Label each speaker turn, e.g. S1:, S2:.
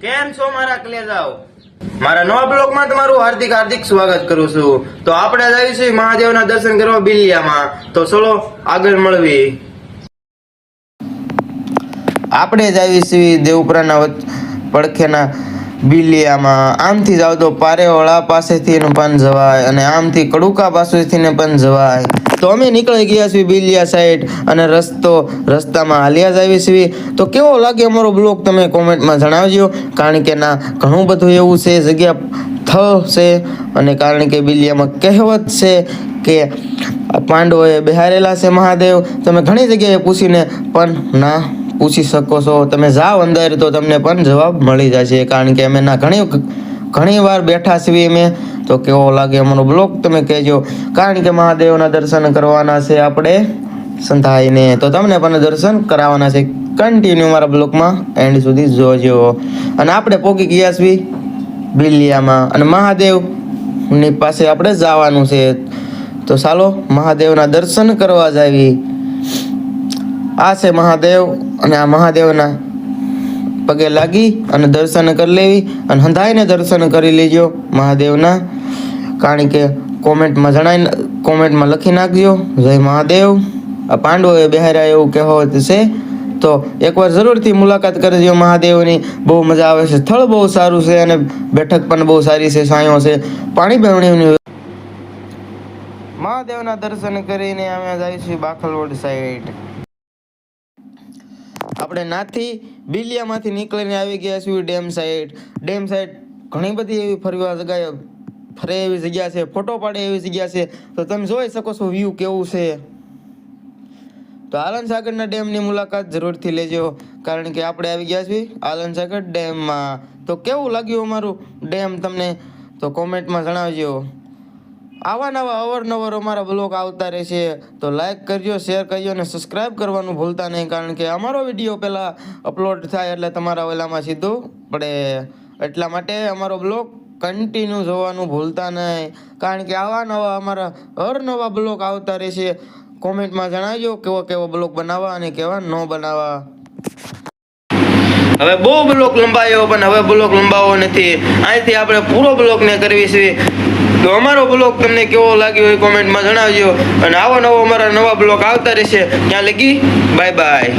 S1: કેમ છો મારા કલેજાઓ? મારા નવા બ્લોગમાં તમારું હાર્દિક હાર્દિક સ્વાગત કરું છું. તો આપણે જઈશું મહાદેવના દર્શન કરવા બિલિયામાં. તો ચલો આગળ મળવી. આપણે જઈશું દેવપુરાના પડખેના બિલિયામાં. આમથી જાવ તો પારેવાળા પાસેથી પણ જવાય અને આમથી કડુકા પાસેથી પણ જવાય. તો અમે નીકળી ગયા છીએ બિલિયા સાઈડ અને રસ્તામાં હાલ્યા જઈએ છીએ. તો કેવો લાગે અમારો બ્લોગ તમે કોમેન્ટમાં જણાવજો. કારણ કે ના ઘણું બધું એવું છે, જગ્યા સ્થળ છે અને કારણ કે બિલિયામાં કહેવત છે કે પાંડવોએ બિહારેલા છે મહાદેવ. તમે ઘણી જગ્યાએ પૂછીને પણ ના પૂછી શકો છો. તમે જાઓ અંદર તો તમને પણ જવાબ મળી જશે. કારણ કે અમે ના ઘણી વાર બેઠા છીએ અમે. તો કેવો લાગે અમારો બ્લોગ તમે કહેજો. કારણ કે મહાદેવના દર્શન કરવાના છે આપણે સંતાઈને. તો તમને પણ દર્શન કરાવવાના છે. કન્ટિન્યુ મારા બ્લોગમાં એન્ડ સુધી જોજો. અને આપણે પોગી ગયા છીએ બિલિયામાં અને મહાદેવની પાસે આપણે જવાનું છે. તો ચાલો મહાદેવના દર્શન કરવા જાવી. આ છે મહાદેવ અને આ મહાદેવના પગે લાગી અને દર્શન કરી લેવી અને હંધાઈને દર્શન કરી લેજો મહાદેવના. કારણ કે કોમેન્ટમાં લખી નાખજો જય મહાદેવ. આ પાંડવોએ બિહાર્યા એવું કહેવત છે. તો એકવાર જરૂરથી મુલાકાત કરજો મહાદેવની. બહુ મજા આવે છે. સ્થળ બહુ સારું છે અને બેઠક પણ બહુ સારી છે. સાયો છે, પાણી બેવણીની. મહાદેવના દર્શન કરીને અમે જઈશું બાખલવડ સાઈડ. આપણે નાથી બિલિયામાંથી નીકળીને આવી ગયા છીએ ડેમ સાઈડ. ડેમ સાઈડ ઘણી બધી એવી ફરે એવી જગ્યા છે, ફોટો પાડે એવી જગ્યા છે. તો તમે જોઈ શકો છો વ્યૂ કેવું છે. તો આલમ સાગરના ડેમની મુલાકાત જરૂરથી લેજો. કારણ કે આપણે આવી ગયા છીએ આલમ સાગર ડેમમાં. તો કેવું લાગ્યું અમારું ડેમ તમને તો કોમેન્ટમાં જણાવજો. આવા નવા અવારનવાર અમારા બ્લોગ આવતા રહેશે. તો લાઈક કરજો, શેર કરજો અને સબસ્ક્રાઈબ કરવાનું ભૂલતા નહીં. કારણ કે અમારો વિડીયો પહેલાં અપલોડ થાય એટલે તમારા ઓલામાં સીધું પડે. એટલા માટે અમારો બ્લોગ કન્ટિન્યુ જોવાનું ભૂલતા નહીં. કારણ કે આવા નવા અમારા અવનવા બ્લોગ આવતા રહેશે. કોમેન્ટમાં જણાવજો કેવો બ્લોગ બનાવવા અને કેવા ન બનાવવા. હવે બહુ બ્લોક લંબાયો પણ હવે બ્લોક લંબાવો નથી. અહીંથી આપણે પૂરો બ્લોકને કરવી છે. તો અમારો બ્લોગ તમને કેવો લાગ્યો એ કોમેન્ટમાં જણાવજો. અને આવો નવો અમારા નવા બ્લોગ આવતા રહેશે. ત્યાં લગી બાય બાય.